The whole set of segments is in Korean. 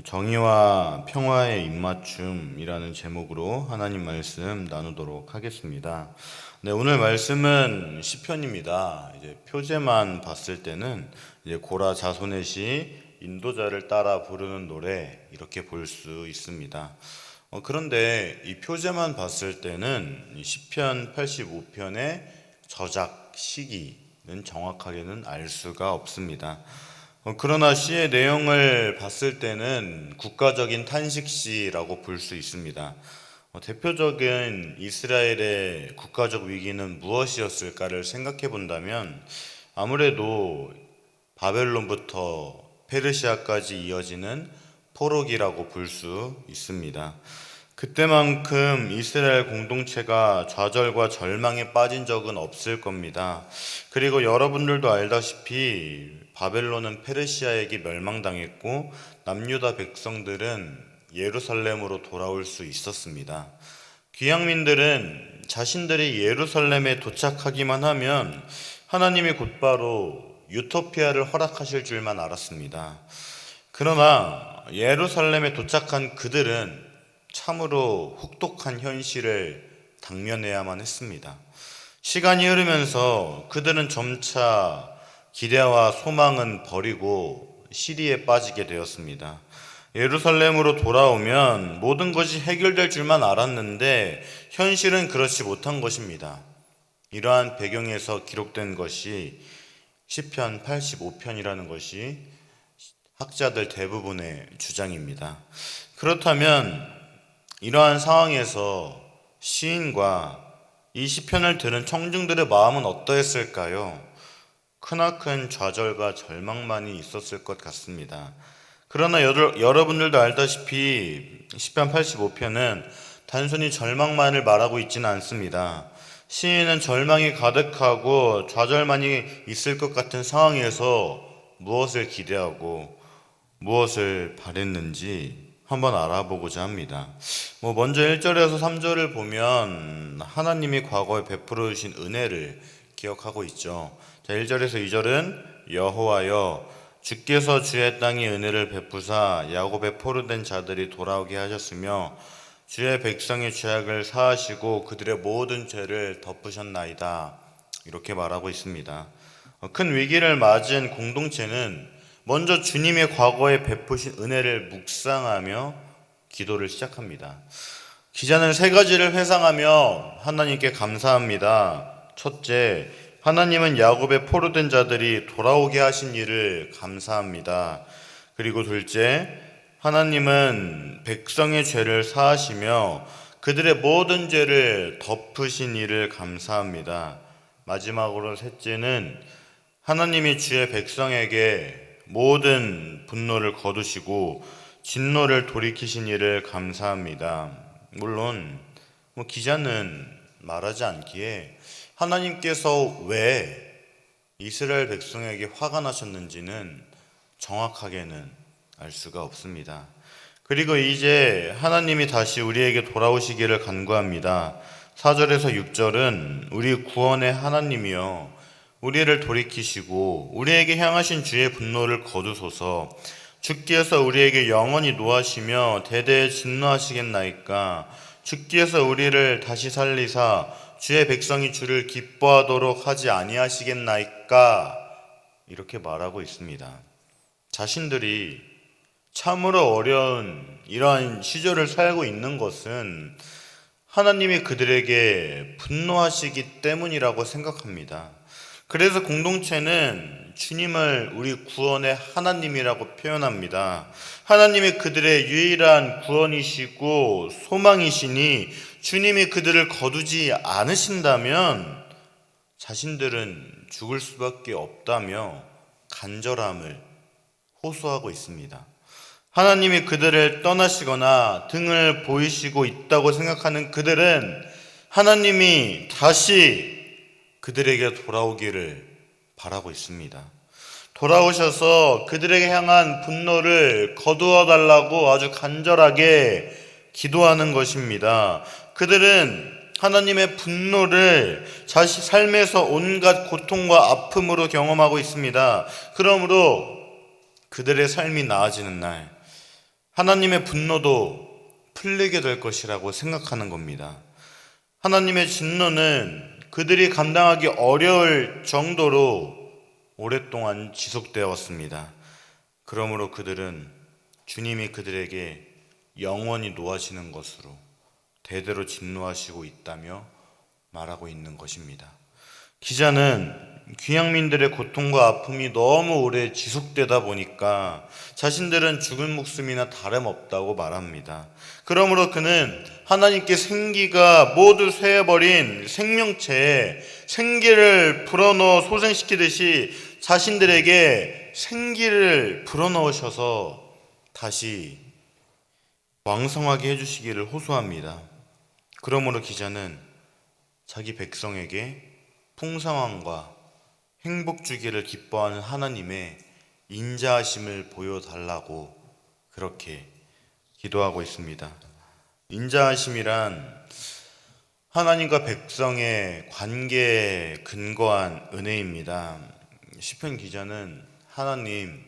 정의와 평화의 입맞춤이라는 제목으로 하나님 말씀 나누도록 하겠습니다. 네, 오늘 말씀은 시편입니다. 이제 표제만 봤을 때는 이제 고라 자손넷이 인도자를 따라 부르는 노래 이렇게 볼 수 있습니다. 그런데 이 표제만 봤을 때는 이 시편 85편의 저작 시기는 정확하게는 알 수가 없습니다. 그러나 시의 내용을 봤을 때는 국가적인 탄식시라고 볼 수 있습니다. 대표적인 이스라엘의 국가적 위기는 무엇이었을까를 생각해 본다면 아무래도 바벨론부터 페르시아까지 이어지는 포로기라고 볼 수 있습니다. 그때만큼 이스라엘 공동체가 좌절과 절망에 빠진 적은 없을 겁니다. 그리고 여러분들도 알다시피 바벨론은 페르시아에게 멸망당했고 남유다 백성들은 예루살렘으로 돌아올 수 있었습니다. 귀향민들은 자신들이 예루살렘에 도착하기만 하면 하나님이 곧바로 유토피아를 허락하실 줄만 알았습니다. 그러나 예루살렘에 도착한 그들은 참으로 혹독한 현실을 당면해야만 했습니다. 시간이 흐르면서 그들은 점차 기대와 소망은 버리고 시리에 빠지게 되었습니다. 예루살렘으로 돌아오면 모든 것이 해결될 줄만 알았는데 현실은 그렇지 못한 것입니다. 이러한 배경에서 기록된 것이 시편 85편이라는 것이 학자들 대부분의 주장입니다. 그렇다면 이러한 상황에서 시인과 이 시편을 들은 청중들의 마음은 어떠했을까요? 크나큰 좌절과 절망만이 있었을 것 같습니다. 그러나 여러분들도 알다시피 시편 85편은 단순히 절망만을 말하고 있지는 않습니다. 시인은 절망이 가득하고 좌절만이 있을 것 같은 상황에서 무엇을 기대하고 무엇을 바랬는지 한번 알아보고자 합니다. 먼저 1절에서 3절을 보면 하나님이 과거에 베풀어 주신 은혜를 기억하고 있죠. 자, 1절에서 2절은 여호와여 주께서 주의 땅에 은혜를 베푸사 야곱의 포로된 자들이 돌아오게 하셨으며 주의 백성의 죄악을 사하시고 그들의 모든 죄를 덮으셨나이다. 이렇게 말하고 있습니다. 큰 위기를 맞은 공동체는 먼저 주님의 과거에 베푸신 은혜를 묵상하며 기도를 시작합니다. 기자는 세 가지를 회상하며 하나님께 감사합니다. 첫째, 하나님은 야곱의 포로된 자들이 돌아오게 하신 일을 감사합니다. 그리고 둘째, 하나님은 백성의 죄를 사하시며 그들의 모든 죄를 덮으신 일을 감사합니다. 마지막으로 셋째는 하나님이 주의 백성에게 모든 분노를 거두시고 진노를 돌이키신 일을 감사합니다. 물론 기자는 말하지 않기에 하나님께서 왜 이스라엘 백성에게 화가 나셨는지는 정확하게는 알 수가 없습니다. 그리고 이제 하나님이 다시 우리에게 돌아오시기를 간구합니다. 4절에서 6절은 우리 구원의 하나님이여 우리를 돌이키시고 우리에게 향하신 주의 분노를 거두소서. 주께서 우리에게 영원히 노하시며 대대에 진노하시겠나이까. 주께서 우리를 다시 살리사 주의 백성이 주를 기뻐하도록 하지 아니하시겠나이까. 이렇게 말하고 있습니다. 자신들이 참으로 어려운 이러한 시절을 살고 있는 것은 하나님이 그들에게 분노하시기 때문이라고 생각합니다. 그래서 공동체는 주님을 우리 구원의 하나님이라고 표현합니다. 하나님이 그들의 유일한 구원이시고 소망이시니 주님이 그들을 거두지 않으신다면 자신들은 죽을 수밖에 없다며 간절함을 호소하고 있습니다. 하나님이 그들을 떠나시거나 등을 보이시고 있다고 생각하는 그들은 하나님이 다시 그들에게 돌아오기를 바라고 있습니다. 돌아오셔서 그들에게 향한 분노를 거두어 달라고 아주 간절하게 기도하는 것입니다. 그들은 하나님의 분노를 자신 삶에서 온갖 고통과 아픔으로 경험하고 있습니다. 그러므로 그들의 삶이 나아지는 날 하나님의 분노도 풀리게 될 것이라고 생각하는 겁니다. 하나님의 진노는 그들이 감당하기 어려울 정도로 오랫동안 지속되었습니다. 그러므로 그들은 주님이 그들에게 영원히 노하시는 것으로 대대로 진노하시고 있다며 말하고 있는 것입니다. 기자는 귀양민들의 고통과 아픔이 너무 오래 지속되다 보니까 자신들은 죽은 목숨이나 다름없다고 말합니다. 그러므로 그는 하나님께 생기가 모두 쇠해버린 생명체에 생기를 불어넣어 소생시키듯이 자신들에게 생기를 불어넣으셔서 다시 왕성하게 해주시기를 호소합니다. 그러므로 기자는 자기 백성에게 풍성함과 행복 주기를 기뻐하는 하나님의 인자하심을 보여달라고 그렇게 기도하고 있습니다. 인자하심이란 하나님과 백성의 관계에 근거한 은혜입니다. 시편 기자는 하나님,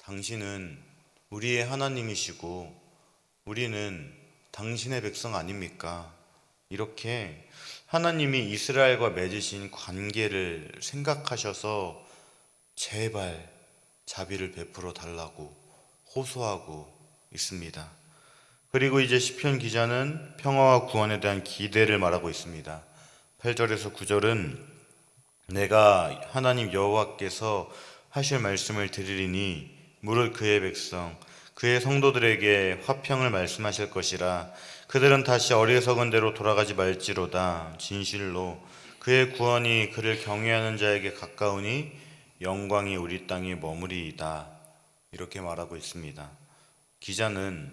당신은 우리의 하나님이시고 우리는 당신의 백성 아닙니까? 이렇게 하나님이 이스라엘과 맺으신 관계를 생각하셔서 제발 자비를 베풀어 달라고 호소하고 있습니다. 그리고 이제 시편 기자는 평화와 구원에 대한 기대를 말하고 있습니다. 8절에서 9절은 내가 하나님 여호와께서 하실 말씀을 들으리니 무릇 그의 백성 그의 성도들에게 화평을 말씀하실 것이라. 그들은 다시 어리석은 대로 돌아가지 말지로다. 진실로 그의 구원이 그를 경외하는 자에게 가까우니 영광이 우리 땅에 머무리이다. 이렇게 말하고 있습니다. 기자는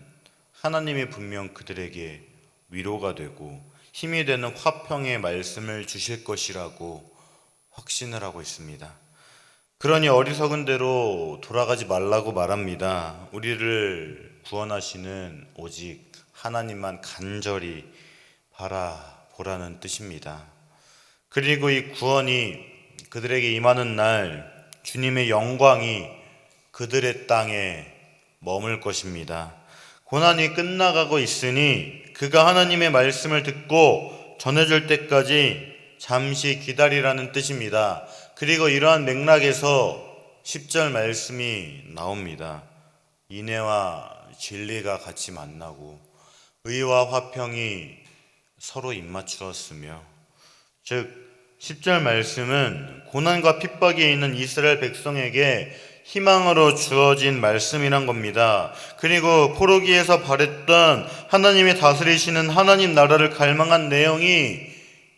하나님이 분명 그들에게 위로가 되고 힘이 되는 화평의 말씀을 주실 것이라고 확신을 하고 있습니다. 그러니 어리석은 대로 돌아가지 말라고 말합니다. 우리를 구원하시는 오직 하나님만 간절히 바라보라는 뜻입니다. 그리고 이 구원이 그들에게 임하는 날 주님의 영광이 그들의 땅에 머물 것입니다. 고난이 끝나가고 있으니 그가 하나님의 말씀을 듣고 전해줄 때까지 잠시 기다리라는 뜻입니다. 그리고 이러한 맥락에서 10절 말씀이 나옵니다. 인애와 진리가 같이 만나고 의와 화평이 서로 입맞추었으며, 즉 10절 말씀은 고난과 핍박에 있는 이스라엘 백성에게 희망으로 주어진 말씀이란 겁니다. 그리고 포로기에서 바랬던 하나님이 다스리시는 하나님 나라를 갈망한 내용이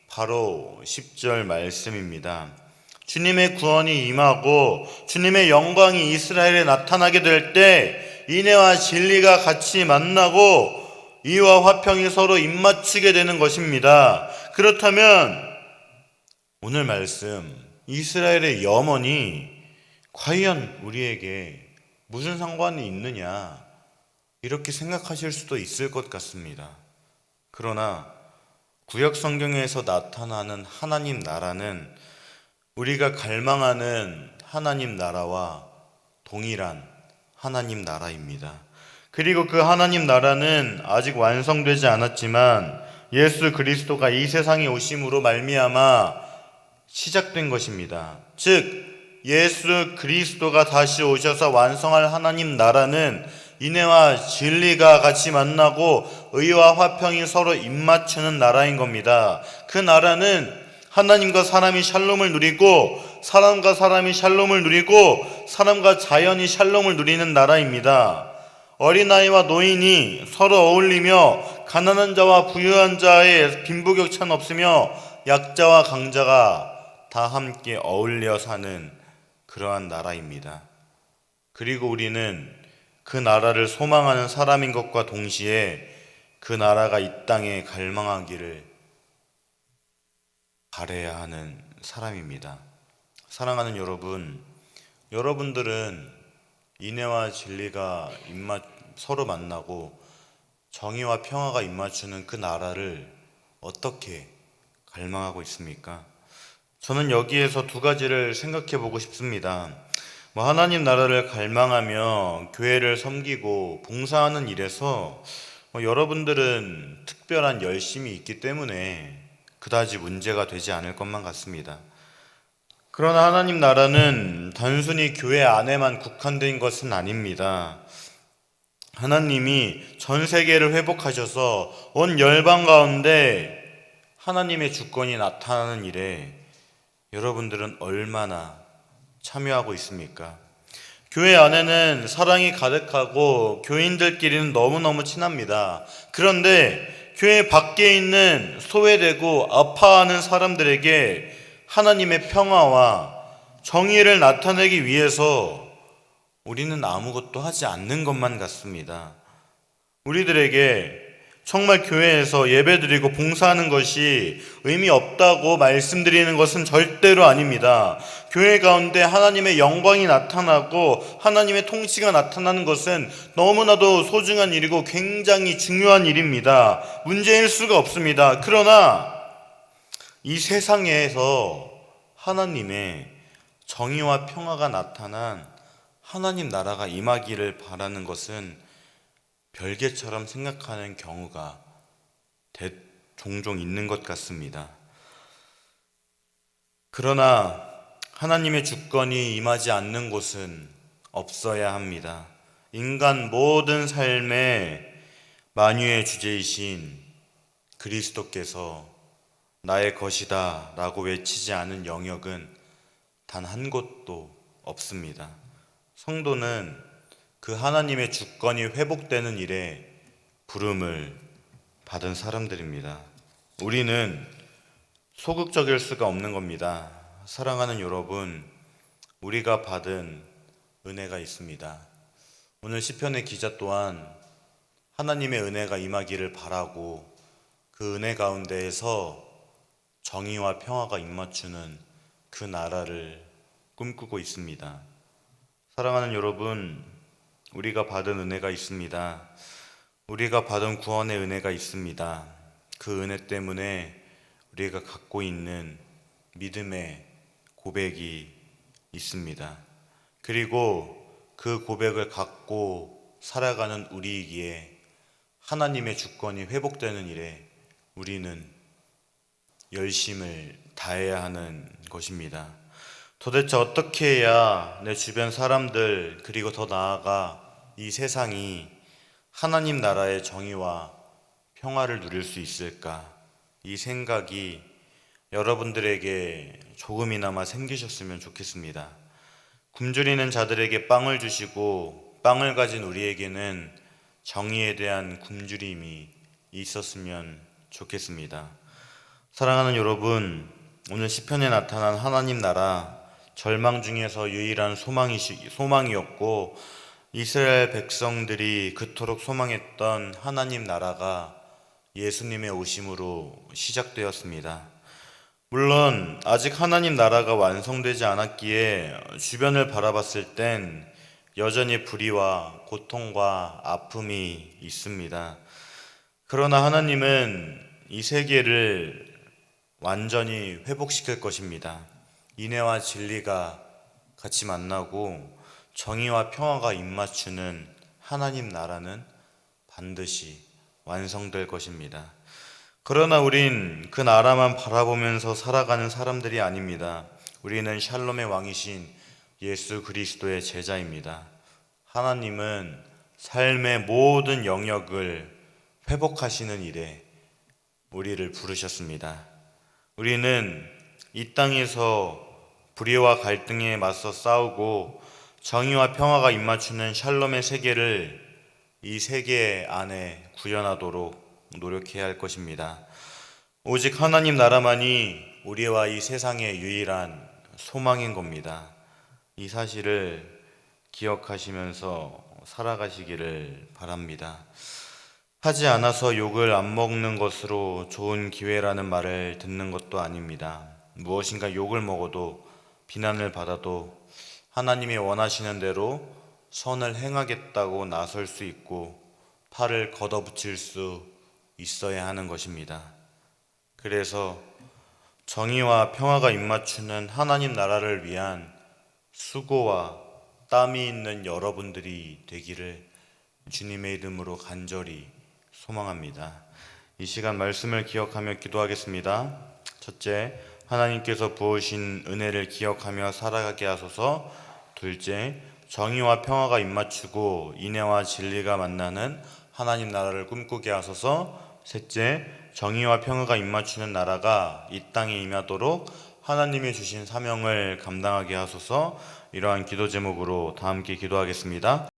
바로 10절 말씀입니다. 주님의 구원이 임하고 주님의 영광이 이스라엘에 나타나게 될 때 인애와 진리가 같이 만나고 의와 화평이 서로 입맞추게 되는 것입니다. 그렇다면 오늘 말씀 이스라엘의 염원이 과연 우리에게 무슨 상관이 있느냐 이렇게 생각하실 수도 있을 것 같습니다. 그러나 구약 성경에서 나타나는 하나님 나라는 우리가 갈망하는 하나님 나라와 동일한 하나님 나라입니다. 그리고 그 하나님 나라는 아직 완성되지 않았지만 예수 그리스도가 이 세상에 오심으로 말미암아 시작된 것입니다. 즉 예수 그리스도가 다시 오셔서 완성할 하나님 나라는 인애와 진리가 같이 만나고 의와 화평이 서로 입맞추는 나라인 겁니다. 그 나라는 하나님과 사람이 샬롬을 누리고 사람과 사람이 샬롬을 누리고 사람과 자연이 샬롬을 누리는 나라입니다. 어린아이와 노인이 서로 어울리며 가난한 자와 부유한 자의 빈부격차는 없으며 약자와 강자가 다 함께 어울려 사는 그러한 나라입니다. 그리고 우리는 그 나라를 소망하는 사람인 것과 동시에 그 나라가 이 땅에 갈망하기를 바라야 하는 사람입니다. 사랑하는 여러분, 여러분들은 인애와 진리가 서로 만나고 정의와 평화가 입맞추는 그 나라를 어떻게 갈망하고 있습니까? 저는 여기에서 두 가지를 생각해 보고 싶습니다. 하나님 나라를 갈망하며 교회를 섬기고 봉사하는 일에서 여러분들은 특별한 열심이 있기 때문에 그다지 문제가 되지 않을 것만 같습니다. 그러나 하나님 나라는 단순히 교회 안에만 국한된 것은 아닙니다. 하나님이 전 세계를 회복하셔서 온 열방 가운데 하나님의 주권이 나타나는 일에 여러분들은 얼마나 참여하고 있습니까? 교회 안에는 사랑이 가득하고 교인들끼리는 너무너무 친합니다. 그런데 교회 밖에 있는 소외되고 아파하는 사람들에게 하나님의 평화와 정의를 나타내기 위해서 우리는 아무것도 하지 않는 것만 같습니다. 우리들에게 정말 교회에서 예배드리고 봉사하는 것이 의미 없다고 말씀드리는 것은 절대로 아닙니다. 교회 가운데 하나님의 영광이 나타나고 하나님의 통치가 나타나는 것은 너무나도 소중한 일이고 굉장히 중요한 일입니다. 문제일 수가 없습니다. 그러나 이 세상에서 하나님의 정의와 평화가 나타난 하나님 나라가 임하기를 바라는 것은 별개처럼 생각하는 경우가 종종 있는 것 같습니다. 그러나 하나님의 주권이 임하지 않는 곳은 없어야 합니다. 인간 모든 삶의 만유의 주제이신 그리스도께서 나의 것이다 라고 외치지 않은 영역은 단 한 곳도 없습니다. 성도는 그 하나님의 주권이 회복되는 일에 부름을 받은 사람들입니다. 우리는 소극적일 수가 없는 겁니다. 사랑하는 여러분, 우리가 받은 은혜가 있습니다. 오늘 시편의 기자 또한 하나님의 은혜가 임하기를 바라고 그 은혜 가운데에서 정의와 평화가 입맞추는 그 나라를 꿈꾸고 있습니다. 사랑하는 여러분, 우리가 받은 은혜가 있습니다. 우리가 받은 구원의 은혜가 있습니다. 그 은혜 때문에 우리가 갖고 있는 믿음의 고백이 있습니다. 그리고 그 고백을 갖고 살아가는 우리이기에 하나님의 주권이 회복되는 일에 우리는 열심을 다해야 하는 것입니다. 도대체 어떻게 해야 내 주변 사람들 그리고 더 나아가 이 세상이 하나님 나라의 정의와 평화를 누릴 수 있을까? 이 생각이 여러분들에게 조금이나마 생기셨으면 좋겠습니다. 굶주리는 자들에게 빵을 주시고 빵을 가진 우리에게는 정의에 대한 굶주림이 있었으면 좋겠습니다. 사랑하는 여러분, 오늘 시편에 나타난 하나님 나라, 절망 중에서 유일한 소망이었고 이스라엘 백성들이 그토록 소망했던 하나님 나라가 예수님의 오심으로 시작되었습니다. 물론 아직 하나님 나라가 완성되지 않았기에 주변을 바라봤을 땐 여전히 불의와 고통과 아픔이 있습니다. 그러나 하나님은 이 세계를 완전히 회복시킬 것입니다. 인애와 진리가 같이 만나고 정의와 평화가 입맞추는 하나님 나라는 반드시 완성될 것입니다. 그러나 우린 그 나라만 바라보면서 살아가는 사람들이 아닙니다. 우리는 샬롬의 왕이신 예수 그리스도의 제자입니다. 하나님은 삶의 모든 영역을 회복하시는 일에 우리를 부르셨습니다. 우리는 이 땅에서 불의와 갈등에 맞서 싸우고 정의와 평화가 입맞추는 샬롬의 세계를 이 세계 안에 구현하도록 노력해야 할 것입니다. 오직 하나님 나라만이 우리와 이 세상의 유일한 소망인 겁니다. 이 사실을 기억하시면서 살아가시기를 바랍니다. 하지 않아서 욕을 안 먹는 것으로 좋은 기회라는 말을 듣는 것도 아닙니다. 무엇인가 욕을 먹어도 비난을 받아도 하나님이 원하시는 대로 선을 행하겠다고 나설 수 있고 팔을 걷어붙일 수 있어야 하는 것입니다. 그래서 정의와 평화가 입맞추는 하나님 나라를 위한 수고와 땀이 있는 여러분들이 되기를 주님의 이름으로 간절히 소망합니다. 이 시간 말씀을 기억하며 기도하겠습니다. 첫째, 하나님께서 부으신 은혜를 기억하며 살아가게 하소서. 둘째, 정의와 평화가 입맞추고 인애와 진리가 만나는 하나님 나라를 꿈꾸게 하소서. 셋째, 정의와 평화가 입맞추는 나라가 이 땅에 임하도록 하나님이 주신 사명을 감당하게 하소서. 이러한 기도 제목으로 다 함께 기도하겠습니다.